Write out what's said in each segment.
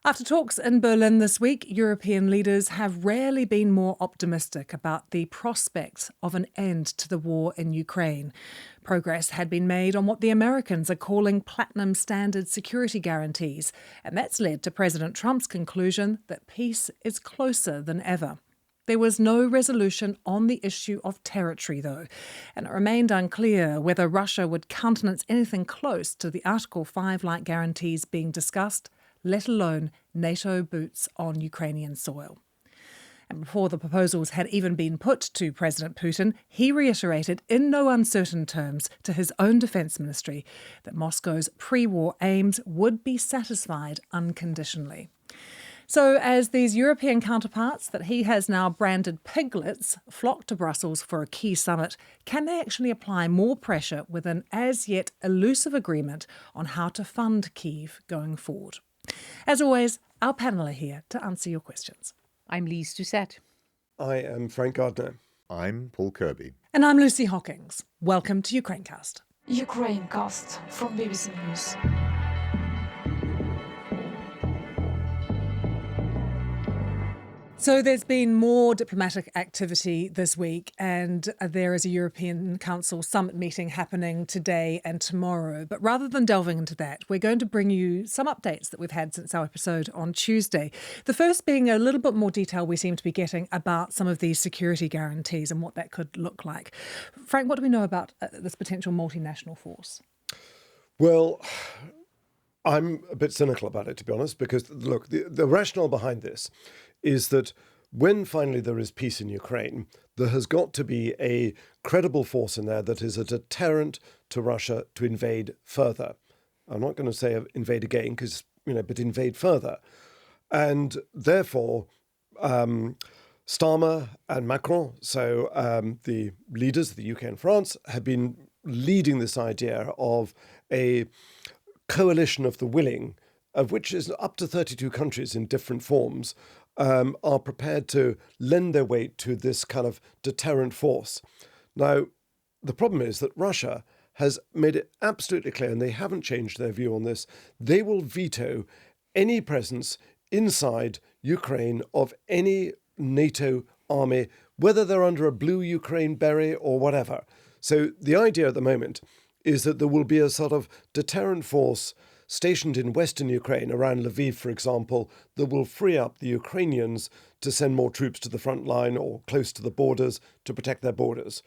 After talks in Berlin this week, European leaders have rarely been more optimistic about the prospect of an end to the war in Ukraine. Progress had been made on what the Americans are calling platinum standard security guarantees, and that's led to President Trump's conclusion that peace is closer than ever. There was no resolution on the issue of territory, though, and it remained unclear whether Russia would countenance anything close to the Article 5-like guarantees being discussed, let alone NATO boots on Ukrainian soil. And before the proposals had even been put to President Putin, he reiterated in no uncertain terms to his own defence ministry that Moscow's pre-war aims would be satisfied unconditionally. So as these European counterparts that he has now branded piglets flock to Brussels for a key summit, can they actually apply more pressure with an as yet elusive agreement on how to fund Kyiv going forward? As always, our panel are here to answer your questions. I'm Lyse Doucet. I am Frank Gardner. I'm Paul Kirby. And I'm Lucy Hockings. Welcome to Ukrainecast. Ukrainecast from BBC News. So there's been more diplomatic activity this week, and there is a European Council summit meeting happening today and tomorrow. But rather than delving into that, we're going to bring you some updates that we've had since our episode on Tuesday. The first being a little bit more detail we seem to be getting about some of these security guarantees and what that could look like. Frank, what do we know about this potential multinational force? Well, I'm a bit cynical about it, to be honest, because, look, the rationale behind this is that when finally there is peace in Ukraine, there has got to be a credible force in there that is a deterrent to Russia to invade further. I'm not going to say invade again, but invade further. And therefore, Starmer and Macron, so the leaders of the UK and France, have been leading this idea of a coalition of the willing, of which is up to 32 countries in different forms, are prepared to lend their weight to this kind of deterrent force. Now, the problem is that Russia has made it absolutely clear, and they haven't changed their view on this, they will veto any presence inside Ukraine of any NATO army, whether they're under a blue Ukraine beret or whatever. So the idea at the moment is that there will be a sort of deterrent force stationed in western Ukraine, around Lviv, for example, that will free up the Ukrainians to send more troops to the front line or close to the borders to protect their borders.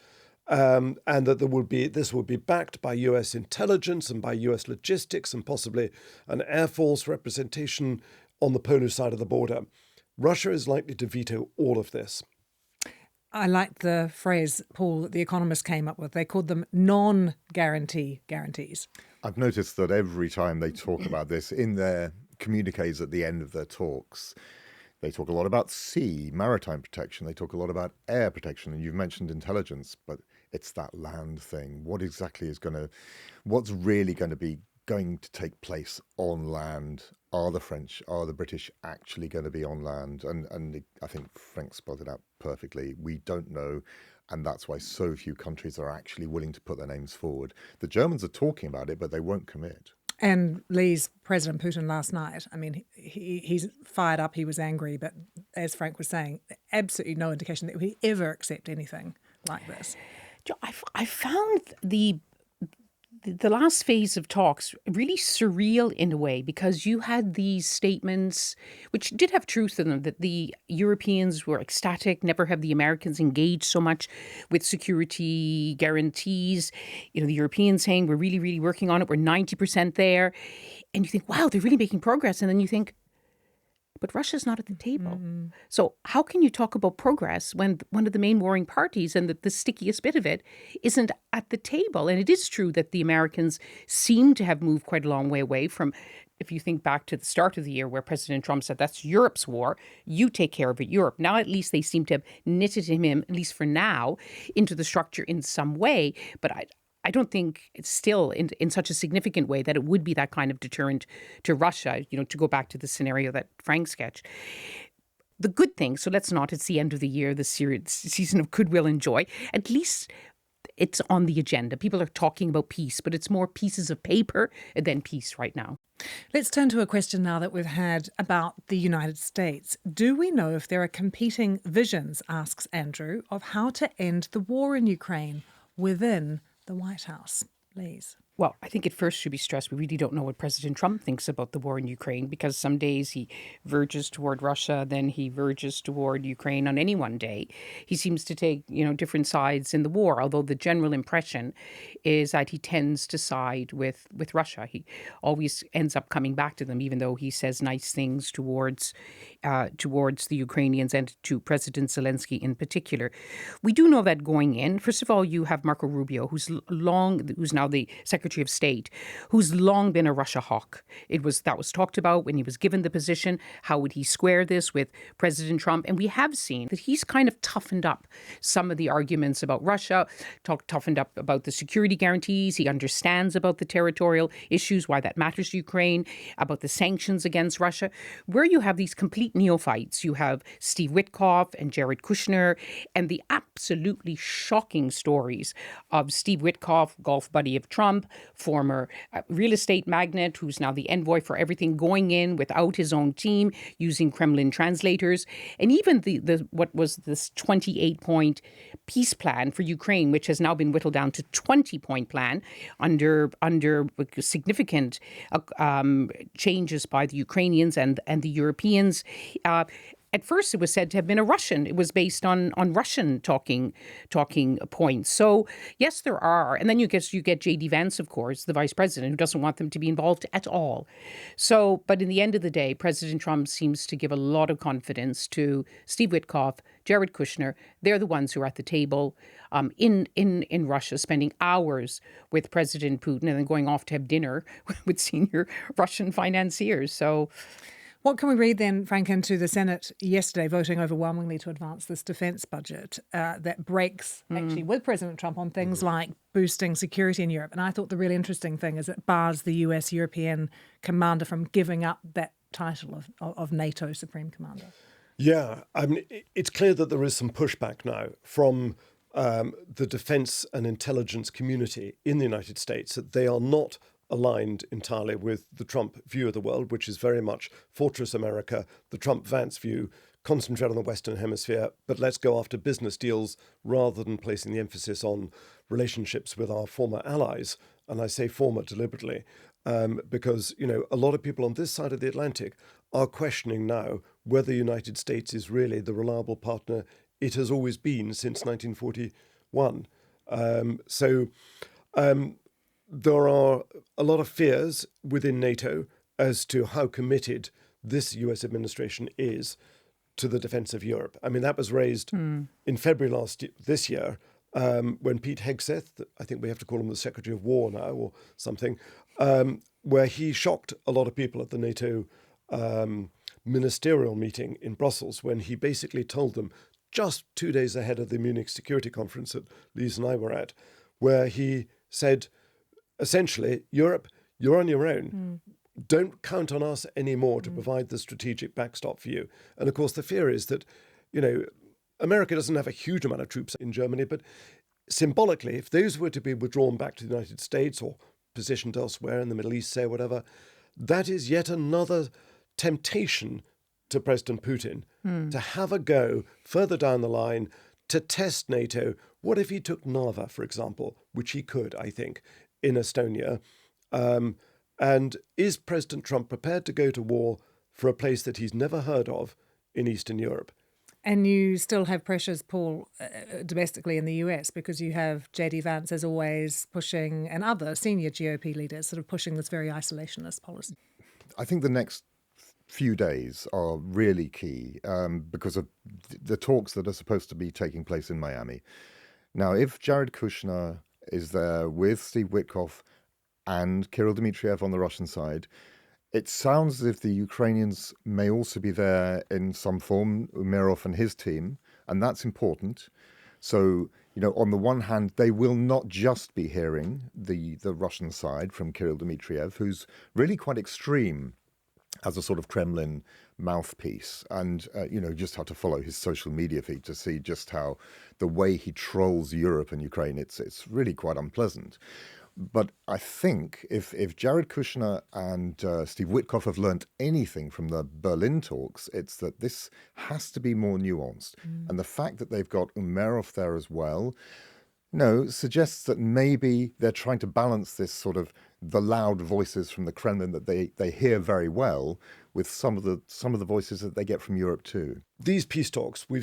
And that this will be backed by US intelligence and by US logistics and possibly an Air Force representation on the Polish side of the border. Russia is likely to veto all of this. I like the phrase, Paul, that The Economist came up with. They called them non-guarantee guarantees. I've noticed that every time they talk about this in their communiques at the end of their talks, they talk a lot about sea, maritime protection. They talk a lot about air protection. And you've mentioned intelligence, but it's that land thing. What's really going to take place on land? Are the French, are the British actually going to be on land? And I think Frank spelled it out perfectly. We don't know. And that's why so few countries are actually willing to put their names forward. The Germans are talking about it, but they won't commit. And Lee's President Putin last night, I mean, he's fired up, he was angry, but as Frank was saying, absolutely no indication that he ever accept anything like this. I found the last phase of talks really surreal in a way, because you had these statements, which did have truth in them, that the Europeans were ecstatic, never have the Americans engaged so much with security guarantees. You know, the Europeans saying, we're really, really working on it. We're 90% there. And you think, wow, they're really making progress. And then you think, but Russia's not at the table. Mm-hmm. So how can you talk about progress when one of the main warring parties and the stickiest bit of it isn't at the table? And it is true that the Americans seem to have moved quite a long way away from, if you think back to the start of the year where President Trump said, that's Europe's war, you take care of it, Europe. Now at least they seem to have knitted him, at least for now, into the structure in some way. But I don't think it's still in such a significant way that it would be that kind of deterrent to Russia, to go back to the scenario that Frank sketched. The good thing, so let's not, it's the end of the year, the season of goodwill and joy. At least it's on the agenda. People are talking about peace, but it's more pieces of paper than peace right now. Let's turn to a question now that we've had about the United States. Do we know if there are competing visions, asks Andrew, of how to end the war in Ukraine within the White House? Lyse. Well, I think it first should be stressed we really don't know what President Trump thinks about the war in Ukraine, because some days he verges toward Russia, then he verges toward Ukraine on any one day. He seems to take, different sides in the war, although the general impression is that he tends to side with Russia. He always ends up coming back to them, even though he says nice things towards the Ukrainians and to President Zelensky in particular. We do know that going in, first of all, you have Marco Rubio, who's now the Secretary of State, who's long been a Russia hawk. That was talked about when he was given the position. How would he square this with President Trump? And we have seen that he's kind of toughened up some of the arguments about Russia, toughened up about the security guarantees. He understands about the territorial issues, why that matters to Ukraine, about the sanctions against Russia. Where you have these complete neophytes, you have Steve Witkoff and Jared Kushner, and the absolutely shocking stories of Steve Witkoff, golf buddy of Trump, former real estate magnate who's now the envoy for everything, going in without his own team, using Kremlin translators, and even what was this 28-point peace plan for Ukraine, which has now been whittled down to 20-point plan under significant changes by the Ukrainians and the Europeans. At first, it was said to have been a Russian. It was based on Russian talking points. So yes, there are, and then you get J.D. Vance, of course, the vice president, who doesn't want them to be involved at all. So, but in the end of the day, President Trump seems to give a lot of confidence to Steve Witkoff, Jared Kushner. They're the ones who are at the table in Russia, spending hours with President Putin and then going off to have dinner with senior Russian financiers. So. What can we read then, Frank, into the Senate yesterday voting overwhelmingly to advance this defence budget that breaks actually with President Trump on things like boosting security in Europe? And I thought the really interesting thing is it bars the US European commander from giving up that title of NATO Supreme Commander. Yeah, I mean, it's clear that there is some pushback now from the defence and intelligence community in the United States, that they are not aligned entirely with the Trump view of the world, which is very much Fortress America, the Trump-Vance view, concentrate on the Western Hemisphere, but let's go after business deals rather than placing the emphasis on relationships with our former allies. And I say former deliberately, because, a lot of people on this side of the Atlantic are questioning now whether the United States is really the reliable partner it has always been since 1941. There are a lot of fears within NATO as to how committed this US administration is to the defence of Europe. I mean, that was raised in February this year, when Pete Hegseth, I think we have to call him the Secretary of War now or something, where he shocked a lot of people at the NATO ministerial meeting in Brussels, when he basically told them, just 2 days ahead of the Munich Security Conference that Lyse and I were at, where he said, essentially, Europe, you're on your own. Don't count on us anymore to provide the strategic backstop for you. And of course, the fear is that, America doesn't have a huge amount of troops in Germany, but symbolically, if those were to be withdrawn back to the United States or positioned elsewhere in the Middle East, say, whatever, that is yet another temptation to President Putin to have a go further down the line to test NATO. What if he took Narva, for example, which he could, I think, in Estonia? And is President Trump prepared to go to war for a place that he's never heard of in Eastern Europe? And you still have pressures, Paul, domestically in the US, because you have J.D. Vance, as always, pushing, and other senior GOP leaders sort of pushing this very isolationist policy. I think the next few days are really key because of the talks that are supposed to be taking place in Miami. Now, if Jared Kushner is there with Steve Witkoff and Kirill Dmitriev on the Russian side, it sounds as if the Ukrainians may also be there in some form, Umerov and his team, and that's important. So, on the one hand, they will not just be hearing the Russian side from Kirill Dmitriev, who's really quite extreme as a sort of Kremlin mouthpiece. And, you just have to follow his social media feed to see just how the way he trolls Europe and Ukraine, it's really quite unpleasant. But I think if Jared Kushner and Steve Witkoff have learnt anything from the Berlin talks, it's that this has to be more nuanced. And the fact that they've got Umerov there as well, suggests that maybe they're trying to balance this sort of the loud voices from the Kremlin that they hear very well with some of the voices that they get from Europe too. These peace talks, we,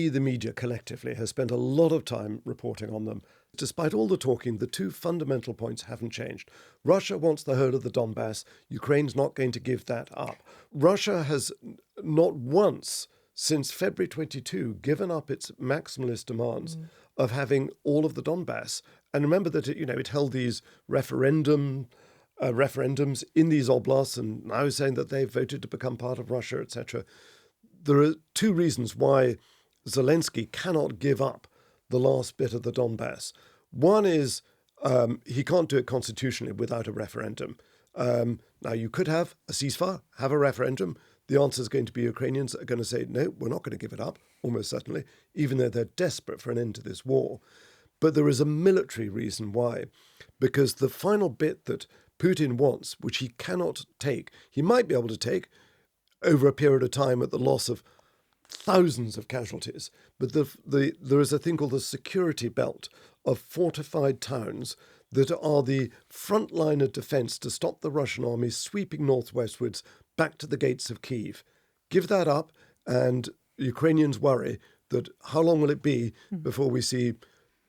the media collectively, has spent a lot of time reporting on them. Despite all the talking, the two fundamental points haven't changed. Russia wants the whole of the Donbass. Ukraine's not going to give that up. Russia has not once since February 22 given up its maximalist demands of having all of the Donbass. And remember that it held these referendums in these oblasts, and now saying that they've voted to become part of Russia, etc. There are two reasons why Zelensky cannot give up the last bit of the Donbass. One is he can't do it constitutionally without a referendum. Now, you could have a ceasefire, have a referendum. The answer is going to be Ukrainians are going to say, no, we're not going to give it up, almost certainly, even though they're desperate for an end to this war. But there is a military reason why, because the final bit that Putin wants, which he cannot take, he might be able to take over a period of time at the loss of thousands of casualties. But there is a thing called the security belt of fortified towns that are the front line of defense to stop the Russian army sweeping northwestwards back to the gates of Kyiv. Give that up, and Ukrainians worry that how long will it be before we see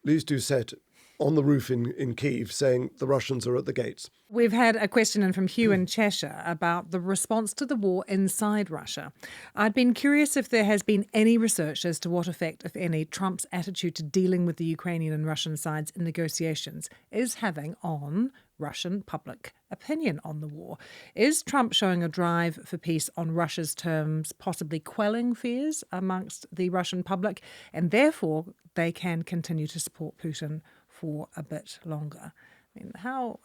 Lyse Doucet on the roof in Kyiv saying the Russians are at the gates. We've had a question in from Hugh in Cheshire about the response to the war inside Russia. I'd been curious if there has been any research as to what effect, if any, Trump's attitude to dealing with the Ukrainian and Russian sides in negotiations is having on Russian public opinion on the war. Is Trump showing a drive for peace on Russia's terms, possibly quelling fears amongst the Russian public, and therefore they can continue to support Putin for a bit longer? I mean, how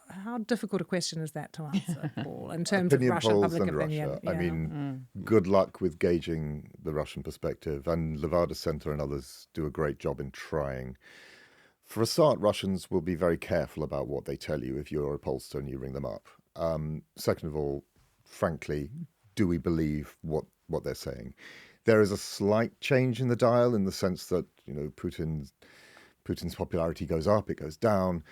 difficult a question is that to answer, Paul, in terms Opinion of Russian polls public and opinion? Russia. Yeah. I mean, good luck with gauging the Russian perspective, and Levada Center and others do a great job in trying. For a start, Russians will be very careful about what they tell you if you're a pollster and you ring them up. Second of all, frankly, do we believe what they're saying? There is a slight change in the dial in the sense that, Putin's popularity goes up, it goes down.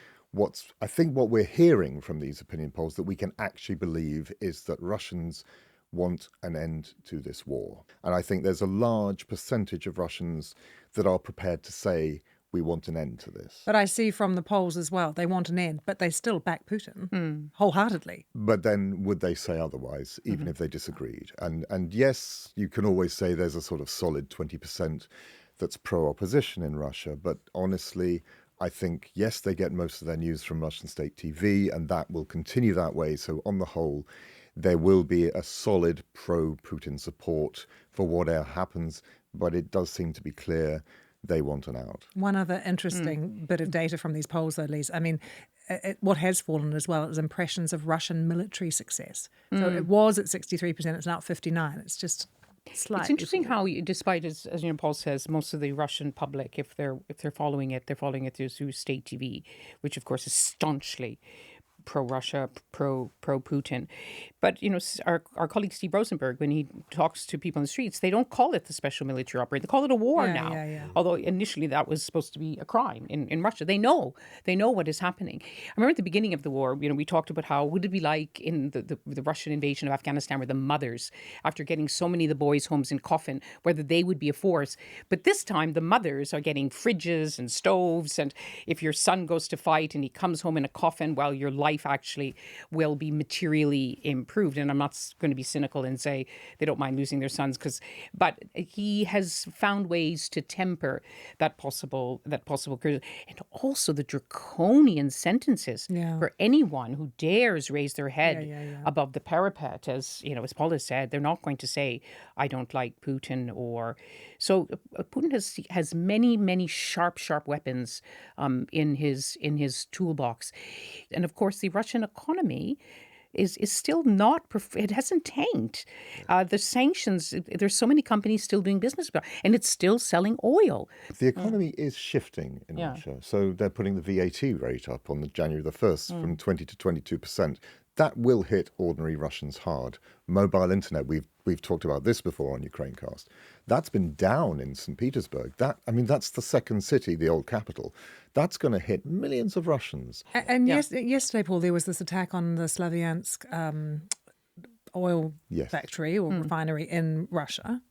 I think what we're hearing from these opinion polls that we can actually believe is that Russians want an end to this war. And I think there's a large percentage of Russians that are prepared to say, we want an end to this. But I see from the polls as well, they want an end, but they still back Putin wholeheartedly. But then would they say otherwise, even if they disagreed? And yes, you can always say there's a sort of solid 20% that's pro-opposition in Russia. But honestly, I think, yes, they get most of their news from Russian state TV, and that will continue that way. So on the whole, there will be a solid pro-Putin support for whatever happens. But it does seem to be clear they want an out. One other interesting bit of data from these polls, though, Lyse, I mean, what has fallen as well is impressions of Russian military success. So it was at 63%, it's now at 59%. It's just slight. It's interesting how, despite, as Paul says, most of the Russian public, if they're following it, they're following it through state TV, which of course is staunchly pro-Russia, pro-Putin. But, our colleague Steve Rosenberg, when he talks to people in the streets, they don't call it the special military operation. They call it a war now. Yeah. Although initially that was supposed to be a crime in Russia. They know what is happening. I remember at the beginning of the war, we talked about how would it be like in the Russian invasion of Afghanistan, where the mothers, after getting so many of the boys' homes in coffin, whether they would be a force. But this time the mothers are getting fridges and stoves. And if your son goes to fight and he comes home in a coffin, well, your life actually will be materially improved. And I'm not going to be cynical and say they don't mind losing their sons, but he has found ways to temper that possible criticism, and also the draconian sentences for anyone who dares raise their head above the parapet. As Paul has said, they're not going to say, "I don't like Putin," or so. Putin has many sharp weapons in his toolbox, and of course the Russian economy is still not, it hasn't tanked. The sanctions, there's so many companies still doing business, and it's still selling oil. The economy is shifting in Russia. So they're putting the VAT rate up on January the 1st from 20 to 22%. That will hit ordinary Russians hard. Mobile internet, we've talked about this before on Ukrainecast. That's been down in St. Petersburg. That's the second city, the old capital. That's going to hit millions of Russians. And yesterday, Paul, there was this attack on the Slavyansk oil factory or refinery in Russia.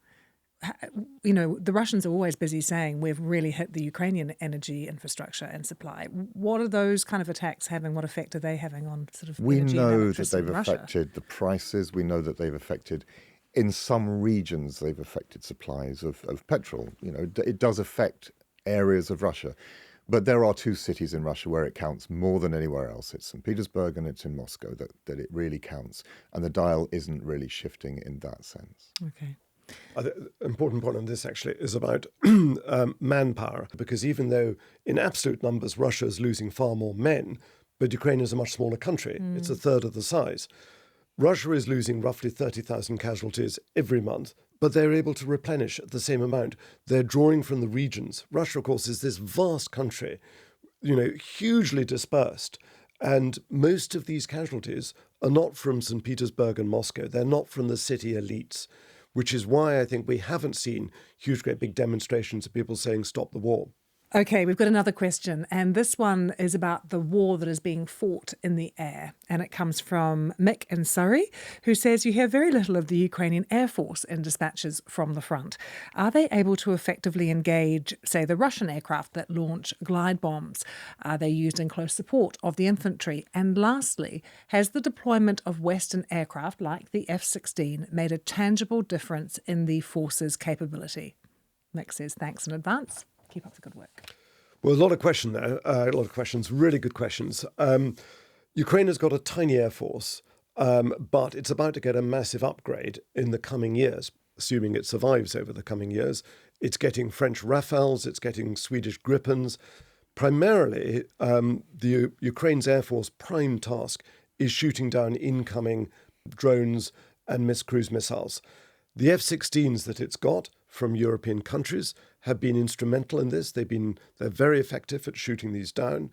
You know, the Russians are always busy saying we've really hit the Ukrainian energy infrastructure and supply. What are those kind of attacks having? What effect are they having on sort of we energy know and that electricity they've in Russia? affected the prices. We know that they've affected, in some regions, they've affected supplies of petrol. You know, it does affect areas of Russia. But there are two cities in Russia where it counts more than anywhere else. It's St. Petersburg and it's in Moscow that it really counts. And the dial isn't really shifting in that sense. Okay. The important point on this actually is about manpower, because even though in absolute numbers Russia is losing far more men, but Ukraine is a much smaller country. It's a third of the size. Russia is losing roughly 30,000 casualties every month, but they're able to replenish at the same amount. They're drawing from the regions. Russia, of course, is this vast country, you know, hugely dispersed. And most of these casualties are not from St. Petersburg and Moscow. They're not from the city elites, which is why I think we haven't seen huge, great big demonstrations of people saying, stop the war. Okay, we've got another question, and this one is about the war that is being fought in the air. And it comes from Mick in Surrey, who says you hear very little of the Ukrainian Air Force in dispatches from the front. Are they able to effectively engage, say, the Russian aircraft that launch glide bombs? Are they used in close support of the infantry? And lastly, has the deployment of Western aircraft like the F-16 made a tangible difference in the force's capability? Mick says thanks in advance. Keep up the good work. Well, a lot of questions there. A lot of questions, really good questions. Ukraine has got a tiny air force, but it's about to get a massive upgrade in the coming years, assuming it survives over the coming years. It's getting French Rafales, it's getting Swedish Gripens. Primarily, the Ukraine's air force prime task is shooting down incoming drones and cruise missiles. The F-16s that it's got from European countries have been instrumental in this. They're very effective at shooting these down.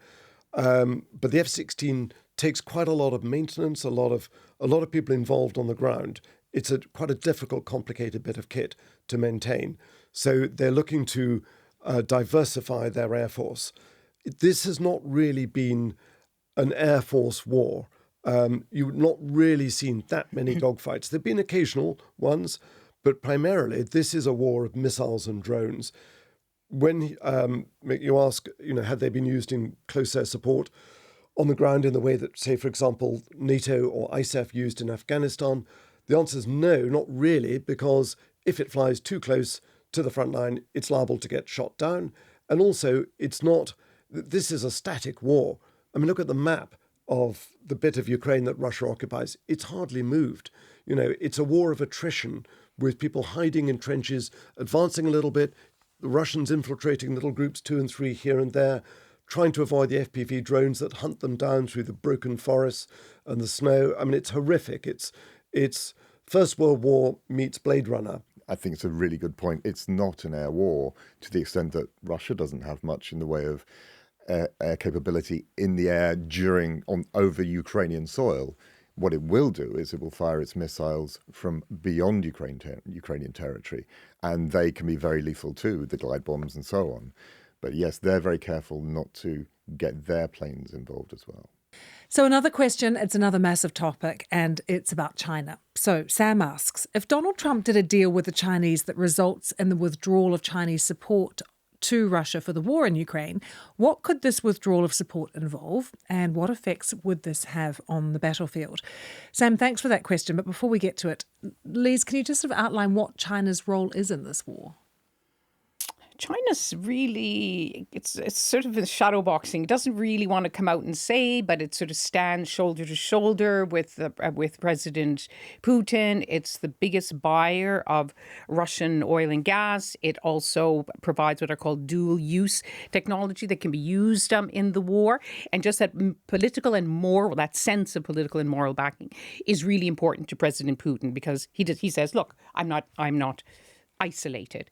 But the F-16 takes quite a lot of maintenance, a lot of people involved on the ground. It's quite a difficult, complicated bit of kit to maintain. So they're looking to diversify their air force. This has not really been an air force war. You've not really seen that many dogfights. There have been occasional ones, but primarily this is a war of missiles and drones. When you ask, had they been used in close air support on the ground in the way that, say, for example, NATO or ISAF used in Afghanistan, the answer is no, not really, because if it flies too close to the front line, it's liable to get shot down. And also, this is a static war. I mean, look at the map of the bit of Ukraine that Russia occupies. It's hardly moved. It's a war of attrition with people hiding in trenches, advancing a little bit, the Russians infiltrating little groups 2 and 3 here and there, trying to avoid the FPV drones that hunt them down through the broken forests and the snow. I mean, it's horrific. It's First World War meets Blade Runner. I think it's a really good point. It's not an air war to the extent that Russia doesn't have much in the way of air capability in the air over Ukrainian soil. What it will do is it will fire its missiles from beyond Ukrainian territory, and they can be very lethal too, the glide bombs and so on. But yes, they're very careful not to get their planes involved as well. So another question, it's another massive topic, and it's about China. So Sam asks, if Donald Trump did a deal with the Chinese that results in the withdrawal of Chinese support to Russia for the war in Ukraine, what could this withdrawal of support involve, and what effects would this have on the battlefield? Sam, thanks for that question, but before we get to it, Lyse, can you just sort of outline what China's role is in this war? China's really, it's sort of a shadow boxing. It doesn't really want to come out and say, but it sort of stands shoulder to shoulder with President Putin. It's the biggest buyer of Russian oil and gas. It also provides what are called dual use technology that can be used in the war. And just that political and moral, that sense of political and moral backing is really important to President Putin, because he says, look, I'm not isolated.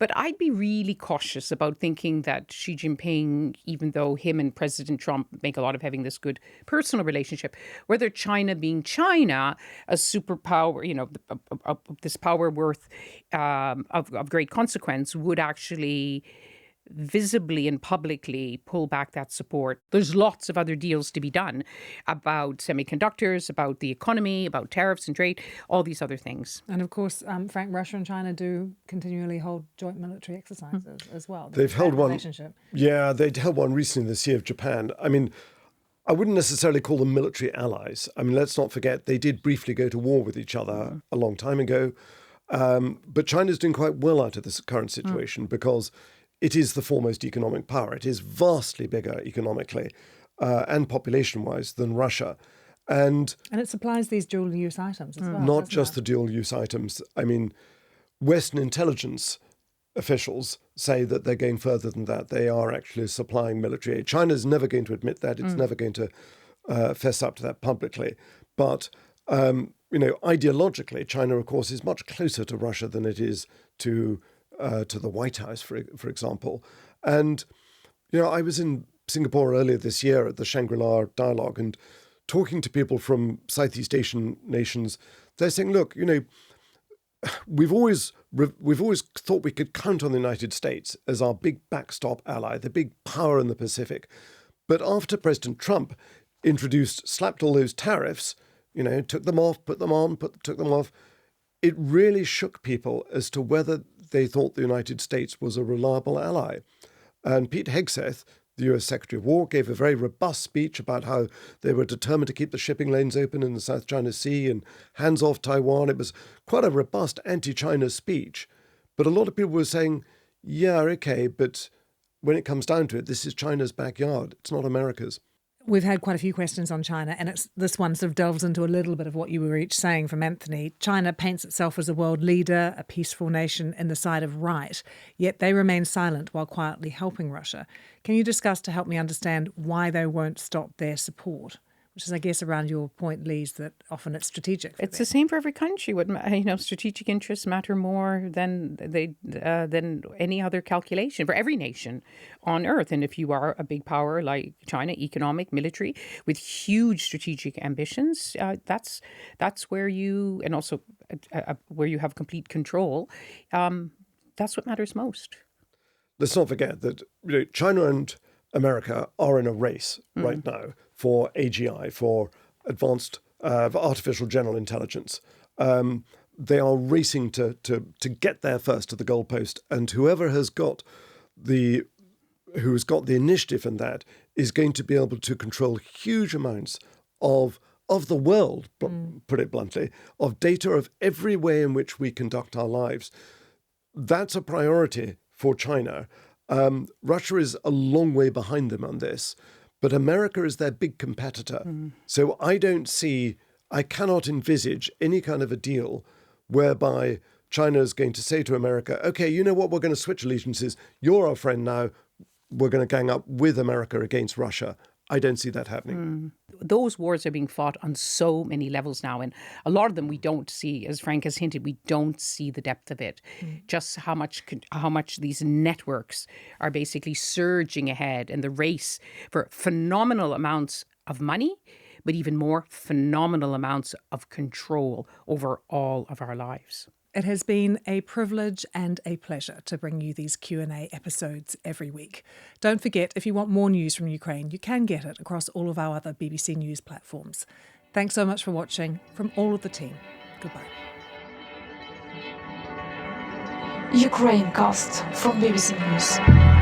But I'd be really cautious about thinking that Xi Jinping, even though him and President Trump make a lot of having this good personal relationship, whether China being China, a superpower, this power worth of great consequence, would actually visibly and publicly pull back that support. There's lots of other deals to be done about semiconductors, about the economy, about tariffs and trade, all these other things. And of course, Frank, Russia and China do continually hold joint military exercises as well. They've held one. Yeah, they'd held one recently in the Sea of Japan. I mean, I wouldn't necessarily call them military allies. I mean, let's not forget they did briefly go to war with each other a long time ago. But China's doing quite well out of this current situation because it is the foremost economic power. It is vastly bigger economically and population-wise than Russia. And it supplies these dual-use items as well. Not just the dual-use items. I mean, Western intelligence officials say that they're going further than that. They are actually supplying military aid. China's never going to admit that. It's never going to fess up to that publicly. But, ideologically, China, of course, is much closer to Russia than it is to the White House, for example. And, I was in Singapore earlier this year at the Shangri-La Dialogue and talking to people from Southeast Asian nations. They're saying, look, we've always thought we could count on the United States as our big backstop ally, the big power in the Pacific. But after President Trump slapped all those tariffs, took them off, put them on, took them off, it really shook people as to whether they thought the United States was a reliable ally. And Pete Hegseth, the US Secretary of War, gave a very robust speech about how they were determined to keep the shipping lanes open in the South China Sea and hands off Taiwan. It was quite a robust anti-China speech. But a lot of people were saying, yeah, okay, but when it comes down to it, this is China's backyard. It's not America's. We've had quite a few questions on China, and this one sort of delves into a little bit of what you were each saying from Anthony. China paints itself as a world leader, a peaceful nation in the side of right, yet they remain silent while quietly helping Russia. Can you discuss to help me understand why they won't stop their support? Which is, I guess, around your point, Lyse, that often it's strategic. It's the same for every country. Strategic interests matter more than any other calculation for every nation on Earth. And if you are a big power like China, economic, military, with huge strategic ambitions, that's where you, and also where you have complete control. That's what matters most. Let's not forget that China and America are in a race right now for AGI, for advanced artificial general intelligence. They are racing to get there first to the goalpost, and whoever has got the initiative in that is going to be able to control huge amounts of the world, put it bluntly, of data of every way in which we conduct our lives. That's a priority for China. Russia is a long way behind them on this, but America is their big competitor. So I cannot envisage any kind of a deal whereby China is going to say to America, okay, you know what, we're going to switch allegiances. You're our friend now. We're going to gang up with America against Russia. I don't see that happening. Those wars are being fought on so many levels now. And a lot of them we don't see, as Frank has hinted, we don't see the depth of it. Just how much these networks are basically surging ahead in the race for phenomenal amounts of money, but even more phenomenal amounts of control over all of our lives. It has been a privilege and a pleasure to bring you these Q&A episodes every week. Don't forget, if you want more news from Ukraine, you can get it across all of our other BBC News platforms. Thanks so much for watching. From all of the team, goodbye. Ukrainecast from BBC News.